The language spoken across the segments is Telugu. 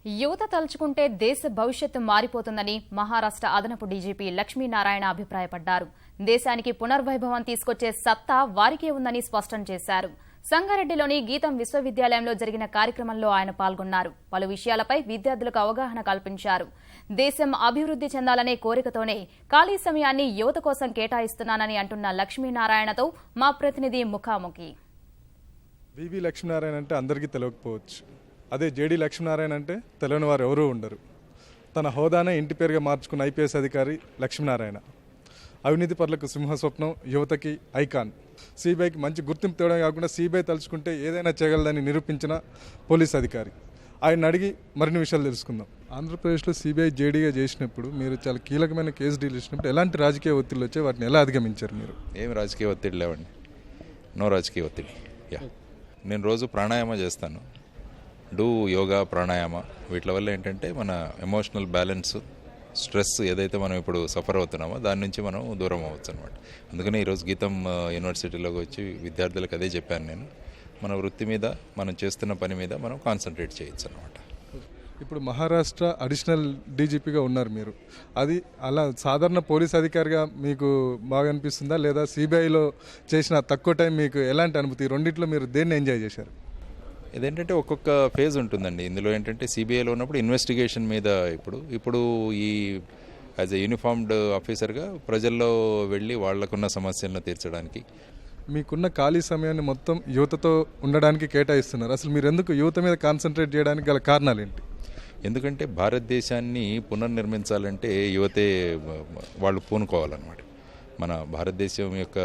యువత తలుచుకుంటే దేశ భవిష్యత్తు మారిపోతుందని మహారాష్ట్ర అదనపు డీజీపీ లక్ష్మీనారాయణ అభిప్రాయపడ్డారు. దేశానికి పునర్వైభవం తీసుకొచ్చే సత్తా వారికే ఉందని స్పష్టం చేశారు. సంగారెడ్డిలోని గీతం విశ్వవిద్యాలయంలో జరిగిన కార్యక్రమంలో ఆయన పాల్గొన్నారు. పలు విషయాలపై విద్యార్థులకు అవగాహన కల్పించారు. దేశం అభివృద్ది చెందాలనే కోరికతోనే ఖాళీ సమయాన్ని యువత కోసం కేటాయిస్తున్నానని అంటున్న లక్ష్మీనారాయణతో మా ప్రతినిధి ముఖాముఖి. వివి లక్ష్మీనారాయణ అంటే అందరికీ తెలియకపోవచ్చు. అదే జేడీ లక్ష్మీనారాయణ అంటే తెలియని వారు ఎవరూ ఉండరు. తన హోదానే ఇంటి పేరుగా మార్చుకున్న ఐపీఎస్ అధికారి లక్ష్మీనారాయణ. అవినీతి పరులకు సింహస్వప్నం, యువతకి ఐకాన్. సిబిఐకి మంచి గుర్తింపు తేవడం కాకుండా సిబిఐ తలుచుకుంటే ఏదైనా చేయగలదని నిరూపించిన పోలీస్ అధికారి. ఆయన అడిగి మరిన్ని విషయాలు తెలుసుకుందాం. ఆంధ్రప్రదేశ్లో సిబిఐ జేడీగా చేసినప్పుడు మీరు చాలా కీలకమైన కేసు డీల్ చేసినప్పుడు ఎలాంటి రాజకీయ ఒత్తిళ్ళు వచ్చాయి, వాటిని ఎలా అధిగమించారు మీరు? ఏం రాజకీయ ఒత్తిడి లేవండి, నో రాజకీయ ఒత్తిడి. నేను రోజు ప్రాణాయామ చేస్తాను, యోగా ప్రాణాయామ. వీటి వల్ల ఏంటంటే మన ఎమోషనల్ బ్యాలెన్స్, స్ట్రెస్ ఏదైతే మనం ఇప్పుడు సఫర్ అవుతున్నామో దాని నుంచి మనం దూరం అవ్వచ్చు అనమాట. అందుకని ఈరోజు గీతం యూనివర్సిటీలోకి వచ్చి విద్యార్థులకు అదే చెప్పాను నేను. మన వృత్తి మీద, మనం చేస్తున్న పని మీద మనం కాన్సన్ట్రేట్ చేయొచ్చు అనమాట. ఇప్పుడు మహారాష్ట్ర అడిషనల్ డీజీపీగా ఉన్నారు మీరు. అది అలా సాధారణ పోలీస్ అధికారిగా మీకు బాగా అనిపిస్తుందా, లేదా సిబిఐలో చేసిన తక్కువ టైం మీకు ఎలాంటి అనుభూతి? రెండిట్లో మీరు దేన్ని ఎంజాయ్ చేశారు? ఇదేంటంటే ఒక్కొక్క ఫేజ్ ఉంటుందండి. ఇందులో ఏంటంటే సిబిఐలో ఉన్నప్పుడు ఇన్వెస్టిగేషన్ మీద, ఇప్పుడు ఈ యాజ్ ఎ యూనిఫార్మ్డ్ ఆఫీసర్గా ప్రజల్లో వెళ్ళి వాళ్లకున్న సమస్యలను తీర్చడానికి. మీకున్న ఖాళీ సమయాన్ని మొత్తం యువతతో ఉండడానికి కేటాయిస్తున్నారు. అసలు మీరు ఎందుకు యువత మీద కాన్సన్ట్రేట్ చేయడానికి గల కారణాలు ఏంటి? ఎందుకంటే భారతదేశాన్ని పునర్నిర్మించాలంటే యువతే వాళ్ళు పూనుకోవాలన్నమాట. మన భారతదేశం యొక్క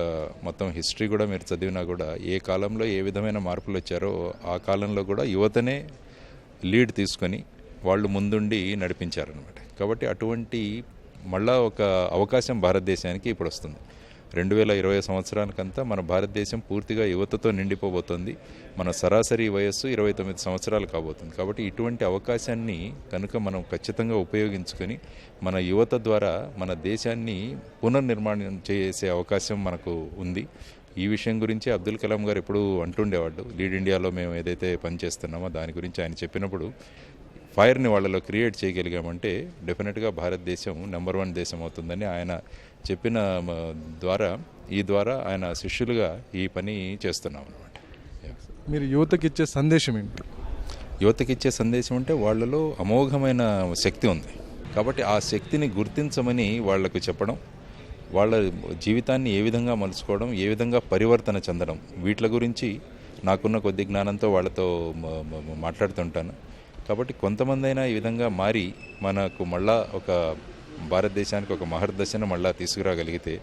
మొత్తం హిస్టరీ కూడా మీరు చదివినా కూడా ఏ కాలంలో ఏ విధమైన మార్పులు వచ్చారో ఆ కాలంలో కూడా యువతనే లీడ్ తీసుకొని వాళ్ళు ముందుండి నడిపించారనమాట. కాబట్టి అటువంటి మళ్ళా ఒక అవకాశం భారతదేశానికి ఇప్పుడు వస్తుంది. 2020 సంవత్సరానికంతా మన భారతదేశం పూర్తిగా యువతతో నిండిపోబోతుంది. మన సరాసరి వయస్సు 29 సంవత్సరాలు కాబోతుంది. కాబట్టి ఇటువంటి అవకాశాన్ని కనుక మనం ఖచ్చితంగా ఉపయోగించుకొని మన యువత ద్వారా మన దేశాన్ని పునర్నిర్మాణం చేసే అవకాశం మనకు ఉంది. ఈ విషయం గురించి అబ్దుల్ కలాం గారు ఎప్పుడు అంటుండేవాడు. లీడ్ ఇండియాలో మేము ఏదైతే పనిచేస్తున్నామో దాని గురించి ఆయన చెప్పినప్పుడు ఫైర్ని వాళ్ళలో క్రియేట్ చేయగలిగామంటే డెఫినెట్గా భారతదేశం నెంబర్ 1 దేశం అవుతుందని ఆయన చెప్పిన ఈ ద్వారా ఆయన శిష్యులుగా ఈ పని చేస్తున్నాం అనమాట. మీరు యువతకి ఇచ్చే సందేశం ఏంటి? యువతకి ఇచ్చే సందేశం అంటే వాళ్ళలో అమోఘమైన శక్తి ఉంది కాబట్టి ఆ శక్తిని గుర్తించమని వాళ్లకు చెప్పడం, వాళ్ళ జీవితాన్ని ఏ విధంగా మలుచుకోవడం, ఏ విధంగా పరివర్తన చెందడం, వీటి గురించి నాకున్న కొద్ది జ్ఞానంతో వాళ్ళతో మాట్లాడుతుంటాను. కాబట్టి కొంతమంది అయినా ఈ విధంగా మారి మనకు మళ్ళా ఒక భారతదేశానికి ఒక మహర్దశను మళ్ళా తీసుకురాగలిగితే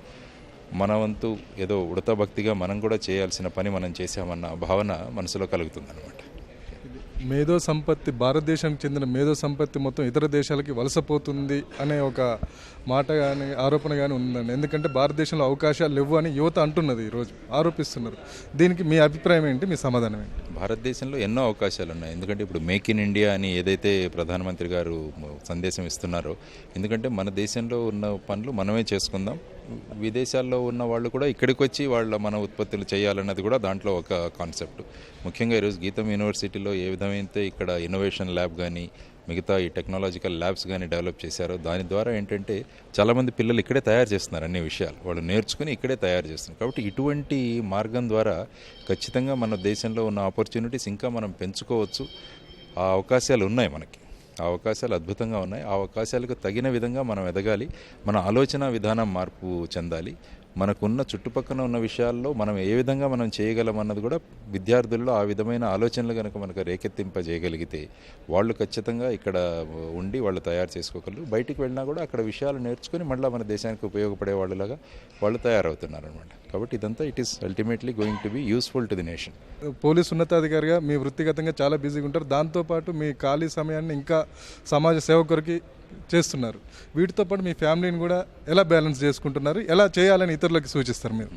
మన వంతు ఏదో ఉడతా భక్తిగా మనం కూడా చేయాల్సిన పని మనం చేసామన్న భావన మనసులో కలుగుతుందన్నమాట. మేధో సంపత్తి, భారతదేశానికి చెందిన మేధో సంపత్తి మొత్తం ఇతర దేశాలకి వలసపోతుంది అనే ఒక మాట కానీ ఆరోపణ కానీ ఉందండి. ఎందుకంటే భారతదేశంలో అవకాశాలు లేవు అని యువత అంటున్నది, ఈరోజు ఆరోపిస్తున్నారు. దీనికి మీ అభిప్రాయం ఏంటి, మీ సమాధానం ఏంటి? భారతదేశంలో ఎన్నో అవకాశాలు ఉన్నాయి. ఎందుకంటే ఇప్పుడు మేక్ ఇన్ ఇండియా అని ఏదైతే ప్రధానమంత్రి గారు సందేశం ఇస్తున్నారో, ఎందుకంటే మన దేశంలో ఉన్న పనులు మనమే చేసుకుందాం, విదేశాల్లో ఉన్న వాళ్ళు కూడా ఇక్కడికి వచ్చి మన ఉత్పత్తులు చేయాలన్నది కూడా దాంట్లో ఒక కాన్సెప్ట్. ముఖ్యంగా ఈరోజు గీతం యూనివర్సిటీలో ఏ విధమైతే ఇక్కడ ఇన్నోవేషన్ ల్యాబ్ కానీ మిగతా ఈ టెక్నాలజికల్ ల్యాబ్స్ కానీ డెవలప్ చేశారో దాని ద్వారా ఏంటంటే చాలామంది పిల్లలు ఇక్కడే తయారు చేస్తున్నారు. అన్ని విషయాలు వాళ్ళు నేర్చుకుని ఇక్కడే తయారు చేస్తున్నారు. కాబట్టి ఇటువంటి మార్గం ద్వారా ఖచ్చితంగా మన దేశంలో ఉన్న ఆపర్చునిటీస్ ఇంకా మనం పెంచుకోవచ్చు. ఆ అవకాశాలు ఉన్నాయి మనకి, ఆ అవకాశాలు అద్భుతంగా ఉన్నాయి. ఆ అవకాశాలకు తగిన విధంగా మనం ఎదగాలి. మన ఆలోచన విధానం మార్పు చెందాలి. మనకున్న చుట్టుపక్కల ఉన్న విషయాల్లో మనం ఏ విధంగా మనం చేయగలం అన్నది కూడా విద్యార్థుల్లో ఆ విధమైన ఆలోచనలు కనుక మనకు రేకెత్తింపజేయగలిగితే వాళ్ళు ఖచ్చితంగా ఇక్కడ ఉండి వాళ్ళు తయారు చేసుకోగలరు. బయటికి వెళ్ళినా కూడా అక్కడ విషయాలు నేర్చుకుని మళ్ళీ మన దేశానికి ఉపయోగపడే వాళ్ళలాగా వాళ్ళు తయారవుతున్నారు అనమాట. కాబట్టి ఇదంతా it is ultimately going to be useful to the nation. Police ఉన్నతాధికారిగా మీ వృత్తిగతంగా చాలా బిజీగా ఉంటారు. దాంతోపాటు మీ ఖాళీ సమయాన్ని ఇంకా సమాజ సేవ కొరకు చేస్తున్నారు. వీటితో పాటు మీ ఫ్యామిలీని కూడా ఎలా బ్యాలెన్స్ చేసుకుంటున్నారు, ఎలా చేయాలని ఇతరులకు సూచిస్తారు మీరు?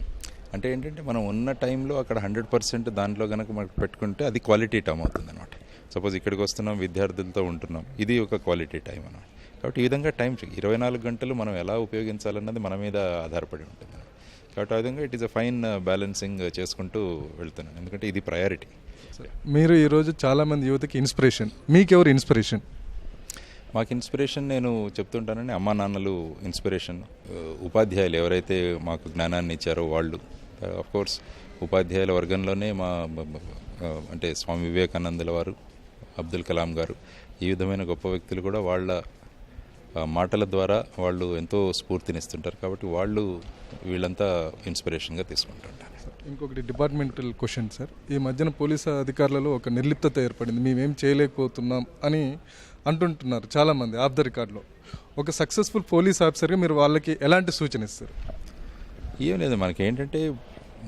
అంటే ఏంటంటే మనం ఉన్న టైంలో అక్కడ 100% దాంట్లో కనుక మనకు పెట్టుకుంటే అది క్వాలిటీ టైం అవుతుంది అనమాట. సపోజ్ ఇక్కడికి వస్తున్నాం, విద్యార్థులతో ఉంటున్నాం, ఇది ఒక క్వాలిటీ టైం అనమాట. కాబట్టి ఈ విధంగా టైం 24 గంటలు మనం ఎలా ఉపయోగించాలన్నది మన మీద ఆధారపడి ఉంటుంది. కాబట్టి ఆ విధంగా it is a fine balancing చేసుకుంటూ వెళ్తున్నాను, ఎందుకంటే ఇది ప్రయారిటీ. మీరు ఈరోజు చాలామంది యువతకి ఇన్స్పిరేషన్. మీకెవరు ఇన్స్పిరేషన్? మాకు ఇన్స్పిరేషన్ నేను చెప్తుంటానని అమ్మా నాన్నలు ఇన్స్పిరేషన్, ఉపాధ్యాయులు ఎవరైతే మాకు జ్ఞానాన్ని ఇచ్చారో వాళ్ళు. కోర్స్ ఉపాధ్యాయుల వర్గంలోనే అంటే స్వామి వివేకానందుల వారు, అబ్దుల్ కలాం గారు, ఈ విధమైన గొప్ప వ్యక్తులు కూడా వాళ్ళ మాటల ద్వారా వాళ్ళు ఎంతో స్ఫూర్తినిస్తుంటారు. కాబట్టి వీళ్ళంతా ఇన్స్పిరేషన్గా తీసుకుంటుంటారు. ఇంకొకటి డిపార్ట్మెంటల్ క్వశ్చన్ సార్. ఈ మధ్యన పోలీసు అధికారులలో ఒక నిర్లిప్తత ఏర్పడింది, మేమేం చేయలేకపోతున్నాం అని అంటుంటున్నారు చాలామంది ఆఫ్ ద రికార్డులో. ఒక సక్సెస్ఫుల్ పోలీస్ ఆఫీసర్గా మీరు వాళ్ళకి ఎలాంటి సూచన ఇస్తారు? ఏం లేదు, మనకేంటంటే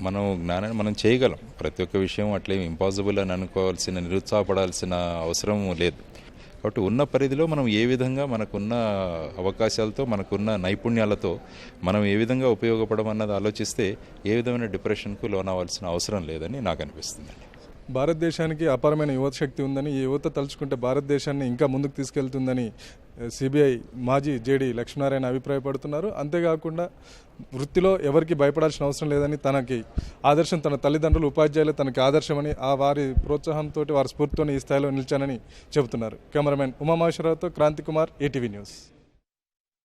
జ్ఞానాన్ని మనం చేయగలం. ప్రతి ఒక్క విషయం అట్లే ఇంపాసిబుల్ అని అనుకోవాల్సిన, నిరుత్సాహపడాల్సిన అవసరం లేదు. కాబట్టి ఉన్న పరిధిలో మనం ఏ విధంగా మనకున్న అవకాశాలతో, మనకున్న నైపుణ్యాలతో మనం ఏ విధంగా ఉపయోగపడమన్నది ఆలోచిస్తే ఏ విధమైన డిప్రెషన్కు లోనవ్వాల్సిన అవసరం లేదని నాకు అనిపిస్తుంది. భారతదేశానికి అపారమైన యువత శక్తి ఉందని, ఈ యువత తలుచుకుంటే భారతదేశాన్ని ఇంకా ముందుకు తీసుకెళ్తుందని సిబిఐ మాజీ జేడీ లక్ష్మీనారాయణ అభిప్రాయపడుతున్నారు. అంతేకాకుండా వృత్తిలో ఎవరికి భయపడాల్సిన అవసరం లేదని, తనకి ఆదర్శం తన తల్లిదండ్రులు, ఉపాధ్యాయులు తనకి ఆదర్శమని, వారి ప్రోత్సాహంతో, వారి స్ఫూర్తితో ఈ స్థాయిలో నిలిచానని చెబుతున్నారు. కెమెరామెన్ ఉమామహేశ్వరరావుతో క్రాంతి కుమార్, ఈటీవీ న్యూస్.